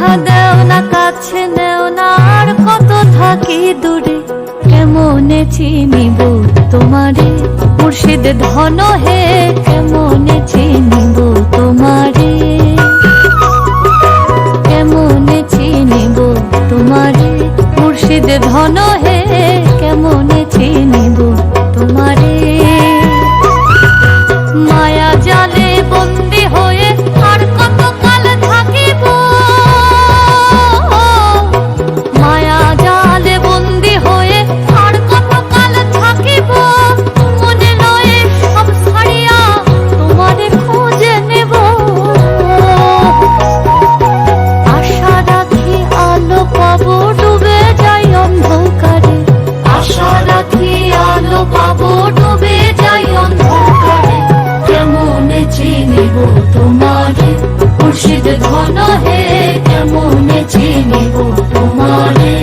দেখা দেও না, কাছে নেও না, আর কত থাকি দূরে, কেমনে চিনিব তোমারে মুর্শিদ ধন হে, কেমনে চিনিব তোমারে, কেমনে চিনিব তোমারে মুর্শিদ ধন হে, কেমনে চিনিব তোমারে। মায়া জালে বন্দি হয়ে আর কত কাল থাকিব, মায়া জালে বন্দি হয়ে আর কত কাল থাকিব, মনে লয়ে সব ছাড়িয়া তোমারে খুঁজে নেব। আশা রাখি আলো পাবো, ডুবে যাই অন্ধকারে, আশা রাখি আলো পাবো, ডুবে যাই অন্ধকারে, কেমনে চিনিব তোমারে মুর্শিদ ধন হে, কেমনে চিনিব তোমারে।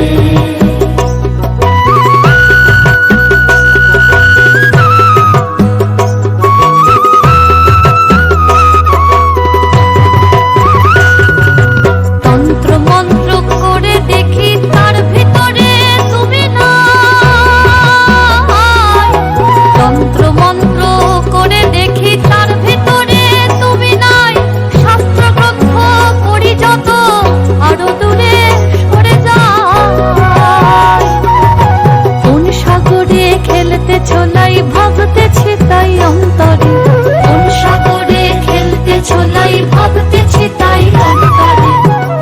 তন্ত্র মন্ত্র করে দেখি তার ভিতরে তুমি নাই, তন্ত্র মন্ত্র করে দেখি তার ভিতরে তুমি নাই, শাস্ত্র গ্রন্থ পড়ি যত আরো দূরে সরে যায়। কোন সাগরে খেলতে ছোলাই ভাবতেছি তাই অন্তরে, কোন সাগরে খেলতে ছোলাই ভাবতেছি তাই অন্তরে,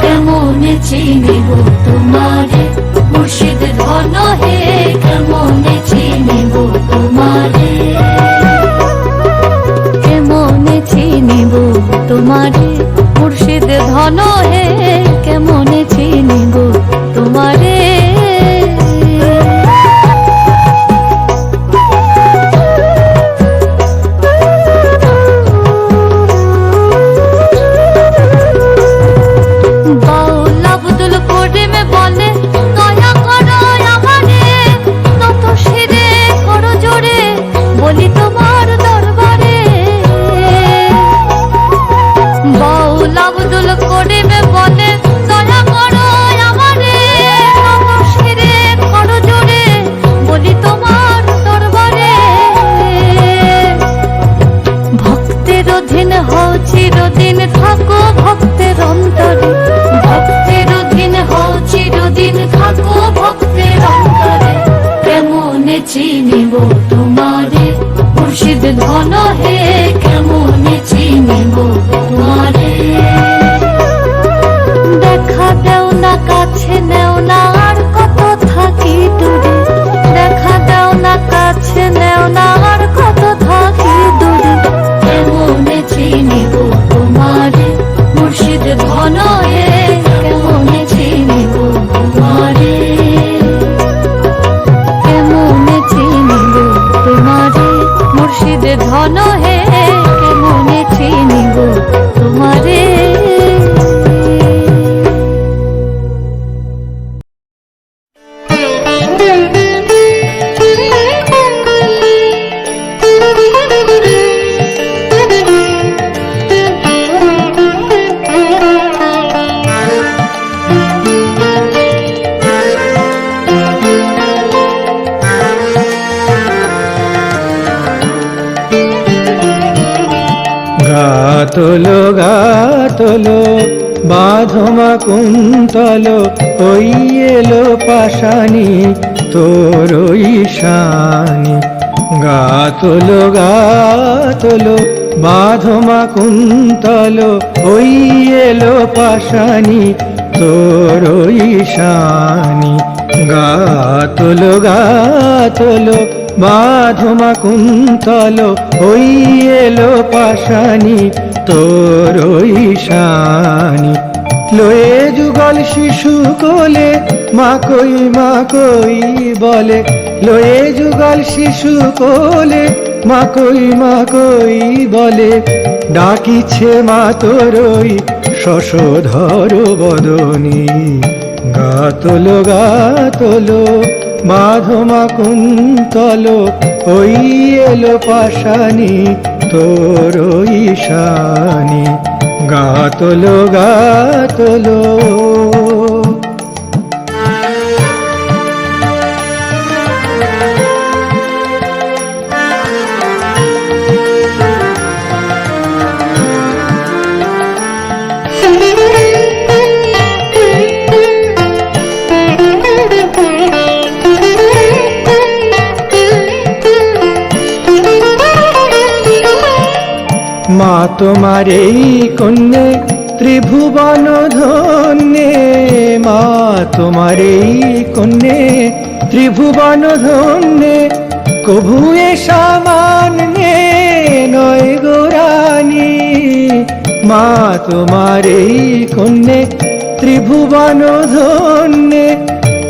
কেমনে চিনিব তোমারে মুর্শিদ ধন হে, কেমনে চিনিব তোমারে, কেমনে চিনিব তোমারে মুর্শিদ ধন হে, কেমনে চিনিব তোমারে। বাউল আব্দুল করিম বলে দয়া করো আমারে, নত শিরে করো জোরে বলি তোমার দরবারে। বাউল আব্দুল করিম বলে দয়া করো আমারে, নত শিরে করো জোরে বলি তোমার দরবারে। ভক্তের অধীন হও চিরদিন, থাকো ভক্তের অন্তরে, ভক্তের অধীন হও চিরদিন, থাকো ভক্তের অন্তরে, কেমনে চিনিব তোমারে মুর্শিদ ধন হে, কেমনে চিনিব তোমারে। দেখা দেও না, কাছে নেও না, আর কত থাকি দূরে, দেখা দেও না, কাছে নেও না, আর কত থাকি দূরে, কেমনে চিনিব তোমারে মুর্শিদ ধন হে, কেমনে চিনিব তোমারে, কেমনে চিনিব তোমারে মুর্শিদ ধন হে, কেমনে চিনিব তোমারে। গাতলো গাতলো বাঁধমা কুন্তলো, ওই এলো পাশানি তোর ঈশানি। গাতলো গাতলো বাঁধমা কুন্তলো, ওই এলো পাশানি তোর ঈশানি। গাতলো গাতলো বাঁধমা কুন্তলো, ওই এলো পাশানি তোর ঈশানি। লয়ে যুগল শিশু কোলে মা কই বলে, লয়ে যুগল শিশু কোলে মা কই বলে, ডাকিছে মা তোরই শশধর বদনী। গাতলো গাতলো বাঁধমা কুন্তলো, ওই এলো পাশানি তোর ঈশানি। গা তোলো গা তোলো। মা তোমার এই কন্যে ত্রিভুবন ধন্যে, মা তোমার এই কন্যে ত্রিভুবন ধন্যে, কভু এ সামান্যে নয় গোরানী। মা তোমার এই কন্যে ত্রিভুবন ধন্যে,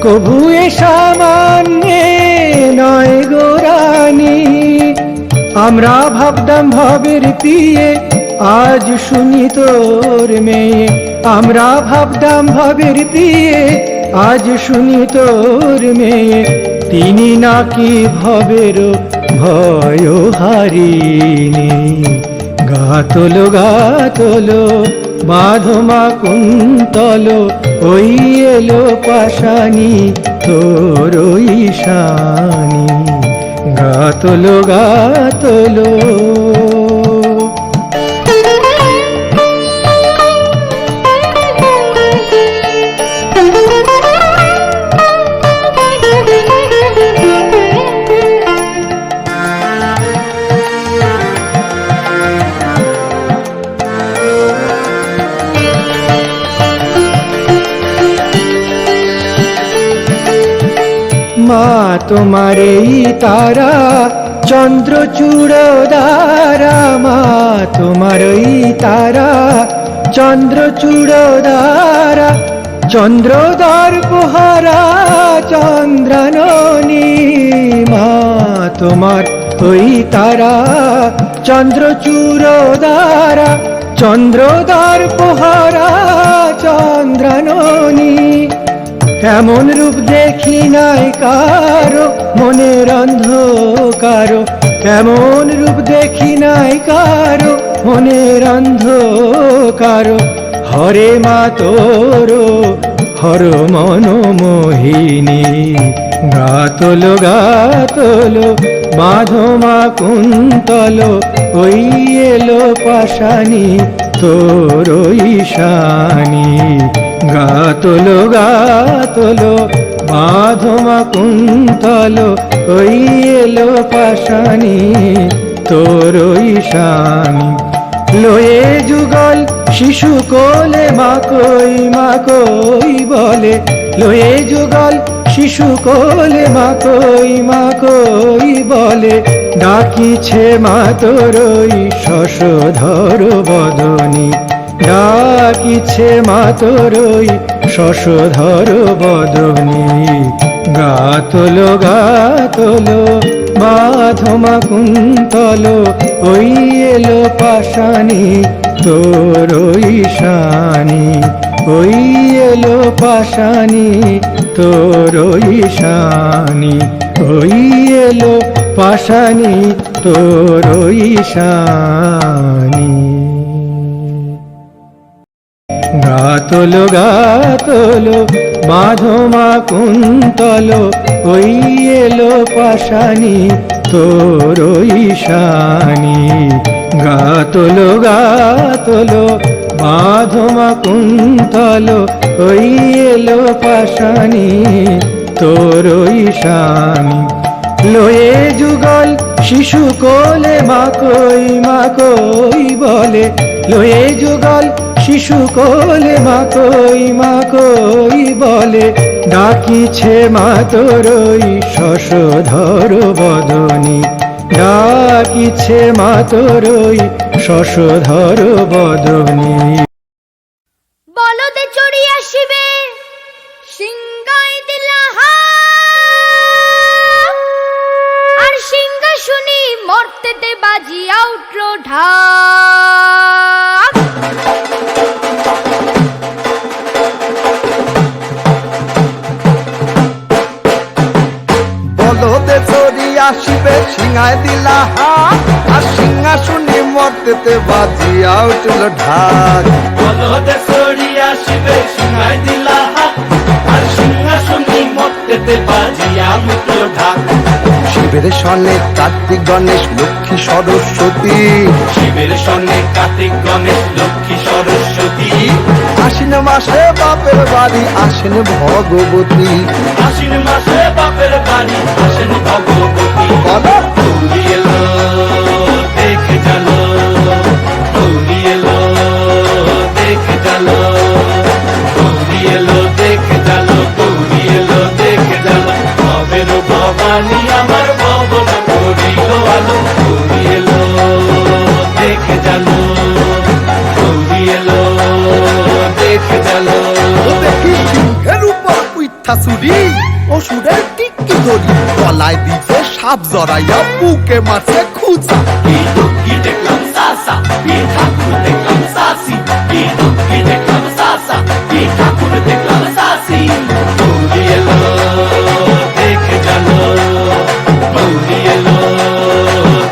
কভু এ সামান্যে নয় গোরানী। আমরা ভাবতাম ভবের পিয়ে, আজ শুনি তোর মেয়ে। আমরা ভাবতাম ভবের পিয়ে, আজ শুনি তোর মেয়ে। তিনি নাকি ভবের ভয় হারিনি। গা তোলো গা তোলো, বাঁধো মা কুন্তল, ওই এলো পাশানি তোর ওই শানি। গা তোলো গা তোলো। মা তোমার এই তারা চন্দ্রচূড় দ্বারা, মা তোমার এই তারা চন্দ্রচূড় দ্বারা, চন্দ্রদর পোহারা চন্দ্রাননী। মা তোমার ওই তারা চন্দ্রচূড় দ্বারা, চন্দ্রদর পোহারা চন্দ্রাননী। এমন রূপ দেখি নাই কারো মনের অন্ধকার, এমন রূপ দেখি নাই কারো মনের অন্ধকার। হরে মা তোর হর মন মোহিনী। গা তোলো গা তোলো, বাঁধো মা কুন্তল, ওই এলো পাশানি তোর ওই শানি। গা তোলো গা তোলো, বাঁধো মা কুন্তল, ওই এলো পাশানি তোর ওই শানি। লয়ে যুগল শিশু কোলে মা কই বলে, লয়ে যুগল শিশু কোলে মা কই বলে। ডাকিছে মা তোর ওই শশধর বদনী, ডাকিছে মা তোর ওই শশধর বদনী। গা তোলো গা তোলো, বাঁধো মা কুন্তল, ওই এলো পাশানি তোর ওই শানি। ওই এলো পাশানি তোর ওই শানি, ওই এলো পাশানি তোর ওই শানি। গা তোলো গা তোলো, বাঁধো মা কুন্তল, ওই এলো পাশানি তোর ওই শানি। গা তোলো গা তোলো, বাঁধো মা কুন্তল, ওই এলো পাশানি তোর ওই শানি। লয়ে যুগল শিশু কোলে মা কই বলে, লয়ে যুগল শিশু কোলে মা কই বলে। ডাকিছে মা তোর ওই শশধর বদনী, ডাকিছে মা তোর ওই শশধর বদনী। বলদে চড়ি আসিবে সিংহাই দিলা আর সিংহাসনী মর্তেতে বাজিয়া উঠল ঢাক। বলদে চড়িয়া আসিবে সিংহায় দিলা হাত, আর সিংহাসনে মর্তেতে বাজিয়া উঠল ঢাক। বলদে সরি আসিবে সিংহায় দিলা হাত, আর সিংহাসনে মর্তেতে বাজিয়া উঠল ঢাক। শিবের সনে কার্তিক গণেশ লক্ষ্মী সরস্বতী, শিবের সঙ্গে কার্তিক গণেশ লক্ষ্মী সরস্বতী। আশ্বিন মাসে বাপের বাড়ি আসেন ভগবতী। আশ্বিন মাসে বাপের বাড়ি আসেন ভগবতী। গৌরী এলো দেখে জানো, গৌরী এলো দেখে জানো, গৌরী এলো দেখে জানো, গৌরী এলো দেখে জানো। ভবের ভবানী আমার ভবন করিল আলো, গৌরী এলো দেখে জানো, গৌরী এলো দেখে জানো। দেখি সিংহের উপর উইঠা চুরি, অসুরের টিকি ধরি, গলায় দিছে সাপ জড়াইয়া, বুকে মারছে খুঁচা। কি দুঃখী দেখলাম সাসা, কি ঠাকুর দেখলাম সাসি, কি দুঃখী দেখলাম সাসা, কি ঠাকুর দেখলাম সাসি। গৌরী এলো দেখে জানো, গৌরী এলো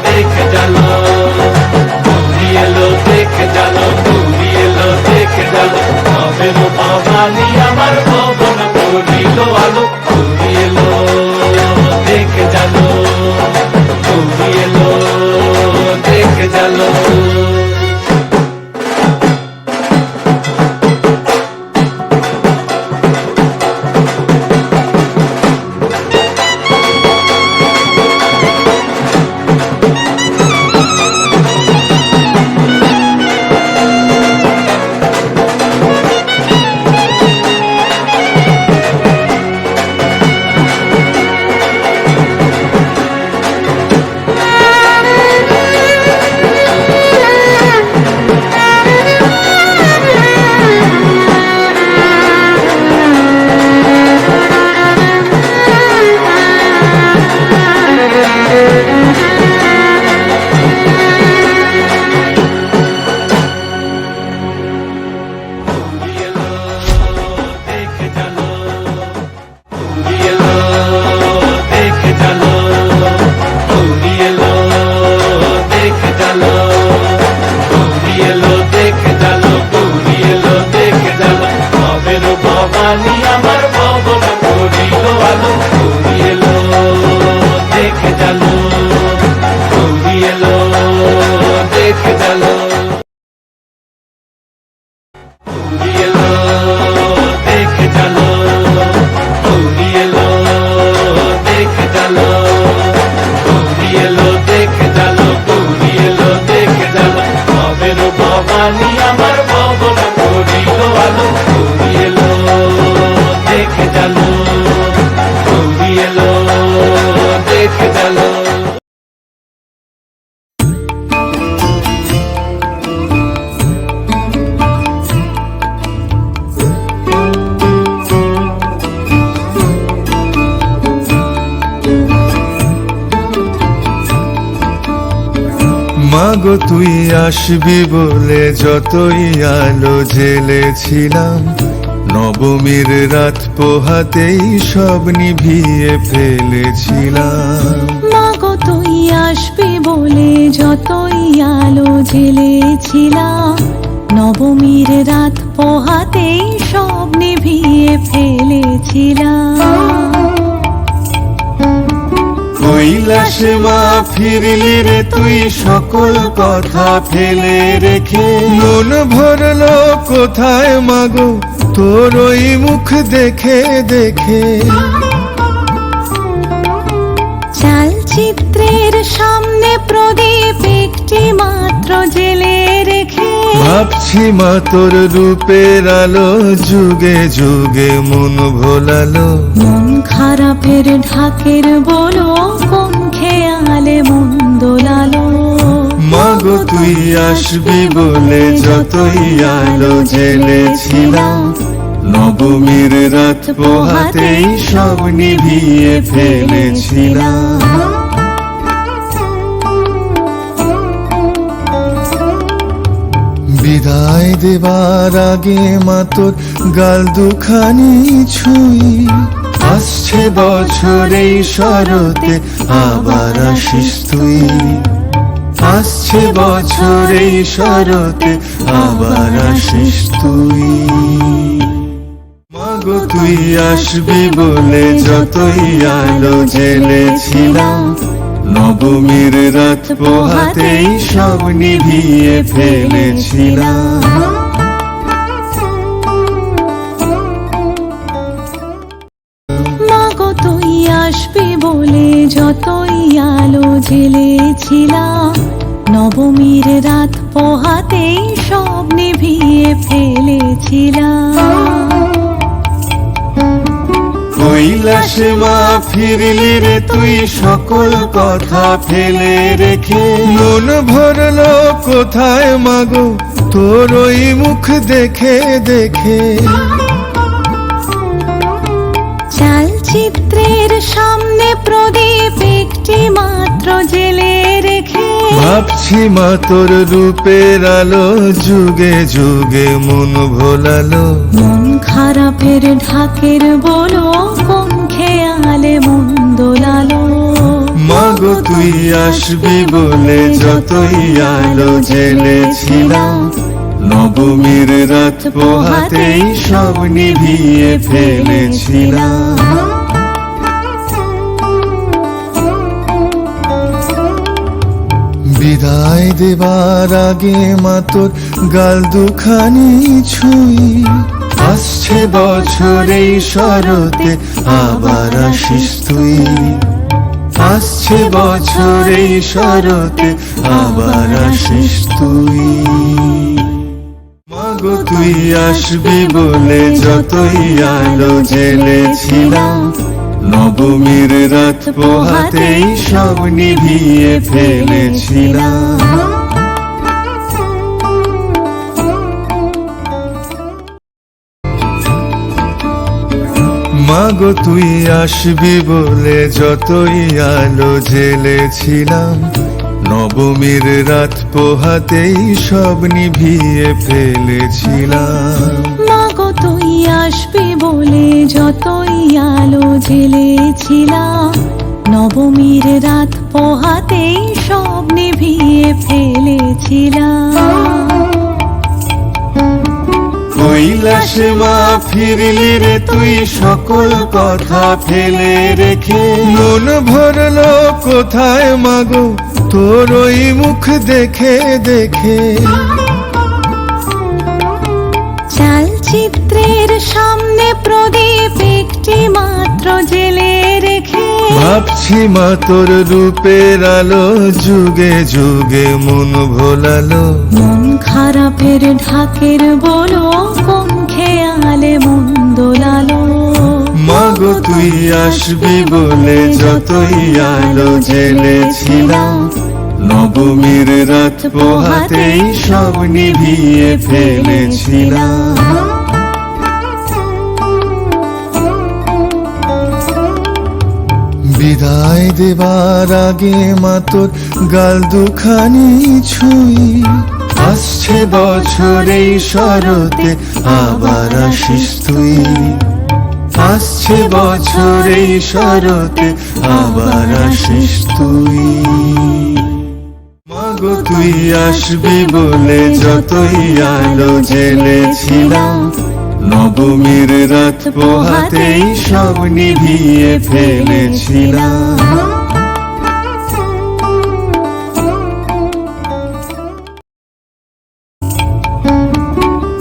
দেখে জানো, গৌরী এলো দেখে জানো, গৌরী এলো দেখে জানো। ভবের ভবানী আমার ভবন করিল আলো, গৌরী এলো দেখে জানো, গৌরী এলো দেখে জানো। মাগো তুই আসবি বলে যতই আলো জ্বেলেছিলাম, নবমীর রাত পোহাতেই সব নিভিয়ে ফেলেছিলাম। মাগো তুই আসবি বলে যতই আলো জ্বেলেছিলাম, নবমীর রাত পোহাতেই সব নিভিয়ে ফেলেছিলাম। কৈলাসে মা ফিরলি রে তুই সকল কথা ফেলে রেখে, মন ভরলো কোথায় মাগো তোর ওই মুখ দেখে দেখে। চালচিত্রের সামনে প্রদীপ একটি মাত্র জেলে রেখে, ভাবছি মা তোর রূপের আলো যুগে যুগে মন ভোলালো। মন খারাপের ঢাকের বলো কোন খেয়ালে মন দোলালো। মাগো তুই আসবি বলে যতই আলো জ্বেলেছিলাম, নবমীর রাত পোহাতেই সব নিভিয়ে ফেলেছিলাম। বিদায় দেবার আগে মা তোর গাল দুখানি ছুঁই, আসছে বছর এই শরতে আবার আসিস তুই, আসছে বছর এই শরতে আবার আসিস তুই। মাগো তুই আসবি বলে যতই আলো জ্বেলেছিলাম, নবমীর রাত পোহাতেই সব নিভিয়ে ফেলেছিলাম। মাগো তুই আসবি বলে যতই আলো জ্বেলেছিলাম, নবমীর রাত পোহাতেই সব নিভিয়ে ফেলেছিলাম। কৈলাসে মা ফিরলি রে তুই সকল কথা ফেলে রেখে, মন ভরলো কোথায় মাগো তোর ওই মুখ দেখে দেখে। চালচিত্রের সামনে প্রদীপ একটি মাত্র জেলে রেখে, ভাবছি মা তোর রূপের আলো যুগে যুগে মন ভোলালো। মন খারাপের ঢাকের বলো কোন খেয়ালে মন দোলালো। মাগো তুই আসবি বলে যতই আলো জ্বেলেছিলাম, নবমীর রাত পোহাতেই সব নিভিয়ে ফেলেছিলাম। বিদায় দেবার আগে মা তোর গাল দুখানি ছুঁই, আসছে বছর এই শরতে আবার আসিস তুই, আসছে বছর এই শরতে আবার আসিস তুই। মাগো তুই আসবি বলে যতই আলো জ্বেলেছিলাম, নবমীর রাত পোহাতেই সব নিভিয়ে ফেলেছিলাম। মাগো তুই আসবি বলে যতই আলো জ্বেলেছিলাম, নবমীর রাত পোহাতেই সব নিভিয়ে ফেলেছিলাম। মাগো তুই আসবি বলে যতই আলো জ্বেলেছিলাম, নবমীর রাত পোহাতেই সব নিভিয়ে ফেলেছিলাম। কৈলাসে মা ফিরলি রে তুই সকল কথা ফেলে রেখে, মন ভরলো কোথায় মাগো তোর ওই মুখ দেখে দেখে। চালচিত্রের সামনে প্রদীপ একটি মাত্র জেলে রেখে, ভাবছি মা তোর রূপের আলো যুগে যুগে মন ভোলালো। মন খারাপের ঢাকের বলো কোন খেয়ালে মন দোলালো। মাগো তুই আসবি বলে যতই আলো জ্বেলেছিলাম, নবমীর রাত পোহাতেই সব নিভিয়ে ফেলেছিলাম। বিদায় দেবার আগে মা তোর গাল দুখানি ছুঁই, আসছে বছর এই শরতে আবার আসিস তুই, আসছে বছর এই শরতে আবার আসিস তুই। মাগো তুই আসবি বলে যতই আলো জ্বেলেছিলাম, নবমীর রাত পোহাতেই সব নিভিয়ে ফেলেছিলাম।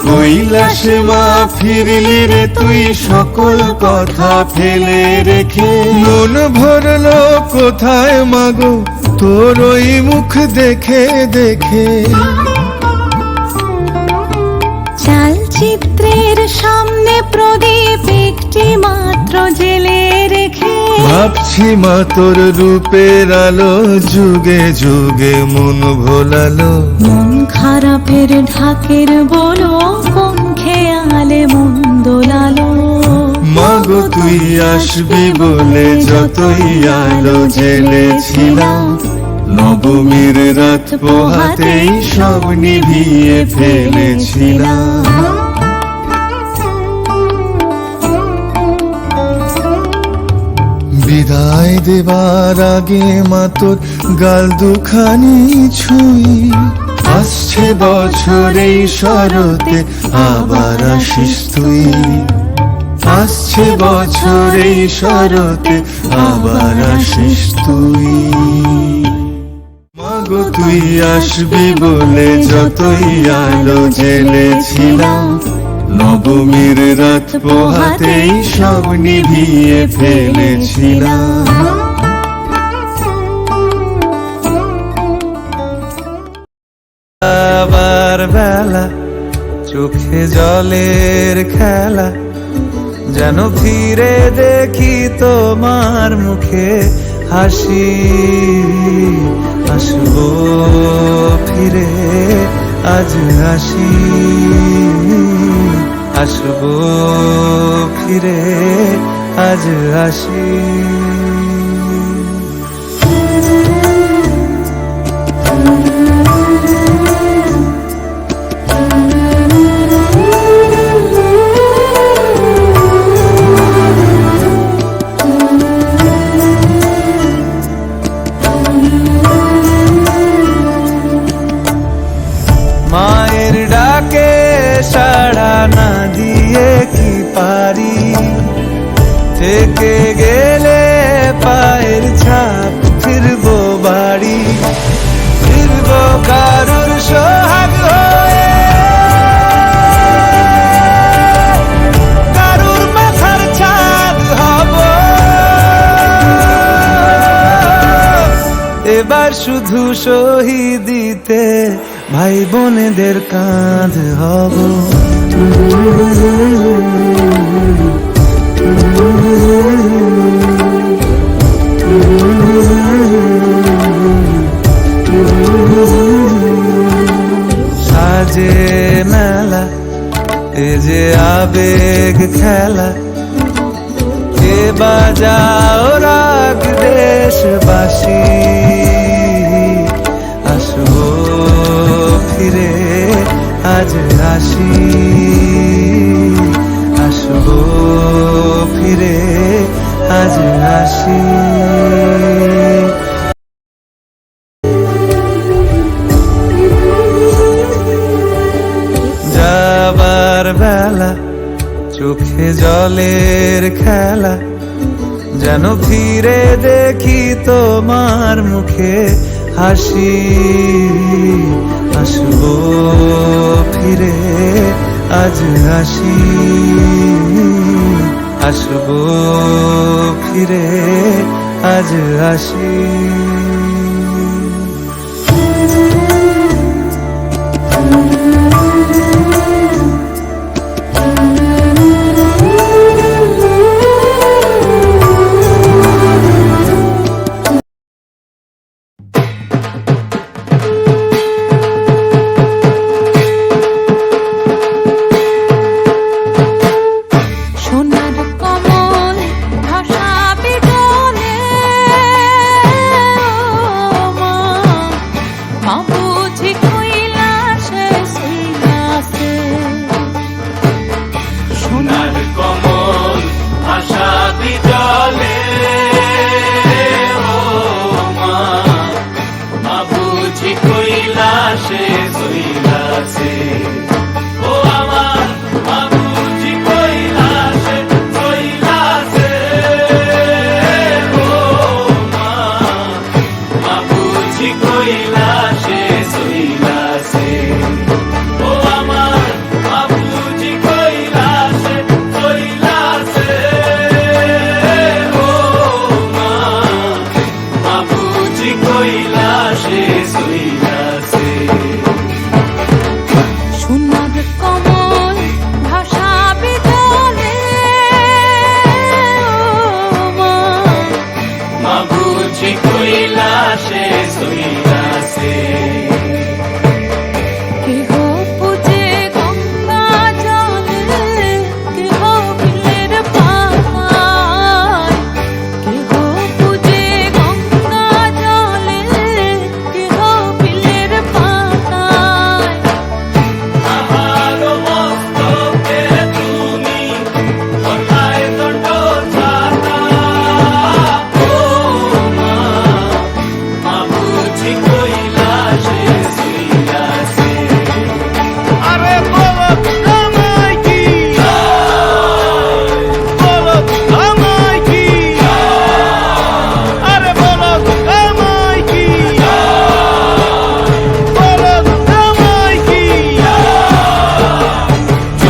কৈলাসে মা ফিরলি রে তুই সকল কথা ফেলে রেখে, মন ভরলো কোথায় মাগো তোর ওই মুখ দেখে দেখে। চালচিত্রের সামনে প্রদীপ একটি মাত্র জেলে রেখে, ভাবছি মা তোর রূপের আলো যুগে যুগে মন ভোলালো। মন খারাপের ঢাকের বলো কোন খেয়ালে মন দোলালো। মাগো তুই আসবি বলে যতই আলো জ্বেলেছিলাম, নবমীর রাত পোহাতেই সব নিভিয়ে ফেলেছিলাম। বিদায় দেবার আগে মা তোর গাল দুখানি ছুঁই, আসছে বছর এই শরতে আবার আসিস তুই, আসছে বছর এই শরতে আবার আসিস তুই। মাগো তুই আসবি বলে যতই আলো জেলেছিলাম, নবমীর রাত পোহাতেই সব নিভিয়ে ফেলেছিলাম। আবার বেলা চোখে জলের খেলা, যেন ফিরে দেখি তোমার মুখে হাসি, আসবো ফিরে আজ আসি, আসবো ফিরে আজ আসি। মায়ের ডাকে সাড়া না দিয়ে কি পারি, থেকে গেলে পায়ের ছাপ ফিরবো বাড়ি, ফিরবো কারুর সোহাগ হয়ে, কারুর মাথার ছাদ হব। এবার শুধু শহীদিতে ভাই বোনেদের কাঁধ হব। সাজে মেলা এ যে আবেগ খেলা, কে বাজাও রাগ দেশবাসী, আসবো ফিরে আজ আসি, আসবো ফিরে আজ আসি। যাবার বেলা চোখে জলের খেলা, যেন ফিরে দেখি তোমার মুখে হাসি, আসবো ফিরে আজ আসি, আসবো ফিরে আজ আসি। সোনার কমল ভাষাবে জলে,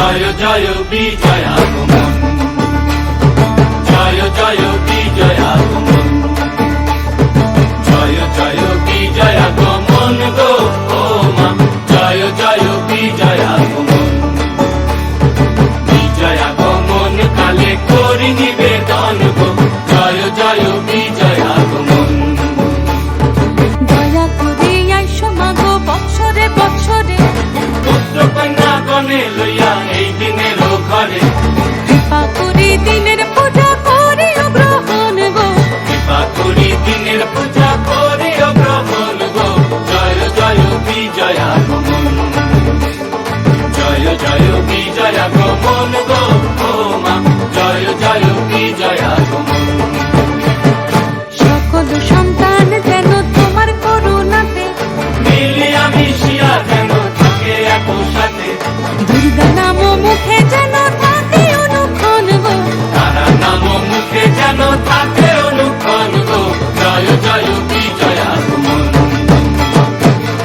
জয় জয় বিজয় আগমন, জয় জয় বিজয় আগমন, জয় জয় বিজয় আগমন গো ও মা, জয় জয় বিজয় আগমন, বিজয় আগমন কালে করি নিবেদন গো, জয় জয় বিজয় আগমন। দয়া করে আইসো মাগো বৎসরে বৎসরে, পুত্র কন্যা গণে লইয়া এই দিনের ঘরে, কৃপা করে দিনের পূজা করিও গ্রহণ গো, কৃপা করি দিনের পূজা করি গ্রহণ গো, জয় জয় বিজয় আগমন, জয় জয় বিজয় আগমন গো ও মা, জয় জয় বিজয় আগমন। সকল সন্তান যেন তোমার করুণাতে মিলিয়া মিশিয়া যেন থাকে একসাথে, দুর্গা নাম মুখে যেন থাকে অনুক্ষণ গো, তারা নাম মুখে যেন থাকে অনুক্ষণ গো, জয় জয় বিজয় আগমন,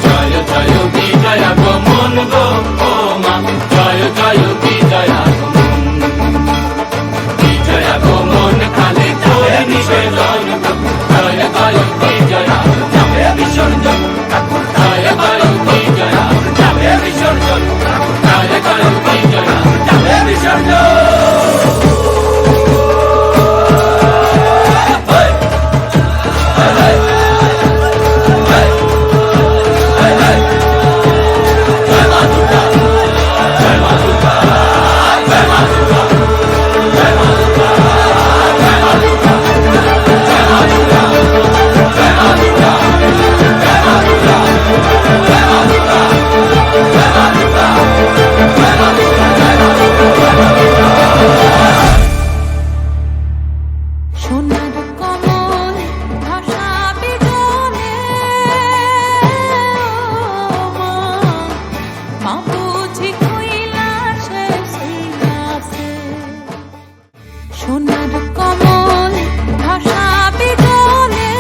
জয় জয় বিজয় আগমন গো ও মা, জয় জয় বিজয় আগমন, বিজয় আগমন কালে জয় নিবেদন গো, জয় জয় বিজয় আগমন, যাবে বিসর্জন ঠাকুর, জয় জয় বিজয় আগমন, যাবে বিসর্জন ঠাকুর, জয় জয় বিজয় আগমন, যাবে বিসর্জন। সোনার কমল ভাসাবে জলে, মা বুঝি কৈলাসে শ্রীনিবাসে। সোনার কমল ভাসাবে জলে,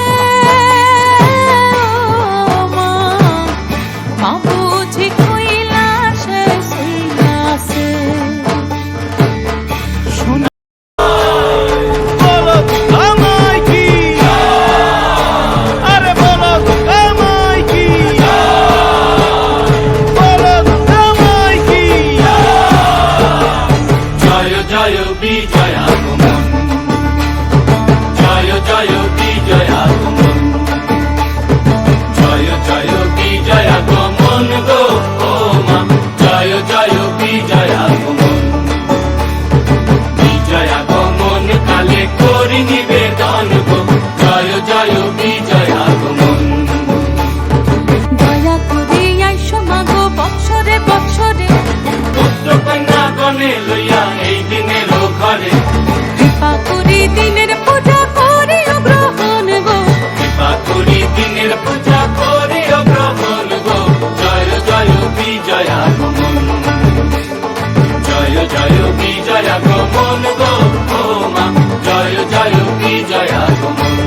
মা বুঝি কৈলাসে শ্রীনিবাসে। জয় জয় বিজয় আগমন, জয় জয় বিজয় আগমন, জয় জয় বিজয় আগমন গো ও মা, জয় জয় বিজয় আগমন, বিজয় আগমন কালে করি নিবেদন গো, জয় জয় বিজয় আগমন। দয়া করে আইসো মাগো বৎসরে বৎসরে, পুত্র কন্যা গণে লইয়া এই দিনের ঘরে, কৃপা করে দিনের পূজা করিও গ্রহণ গো, কৃপা করি দিনের পূজা করি গ্রহণ গো, জয় জয় বিজয় আগমন, জয় জয় বিজয় আগমন গো ও মা, জয় জয় বিজয় আগমন।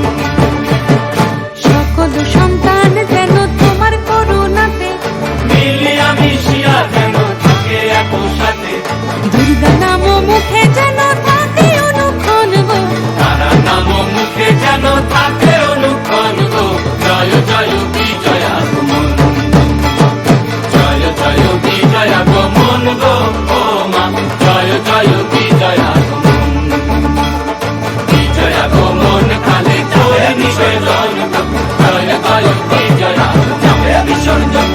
সকল সন্তান যেন তোমার করুণাতে মিলিয়া মিশিয়া যেন থাকে একসাথে, দুর্গা নাম মুখে যেন থাকে অনুক্ষণ গো, তারা নাম মুখে যেন থাকে অনুক্ষণ গো, জয় জয় বিজয় আগমন, জয় জয় বিজয় আগমন গো ও মা, জয় জয় বিজয় আগমন, বিজয় আগমন কালে জয় নিবেদন গো, জয় জয় বিজয় আগমন, যাবে বিসর্জন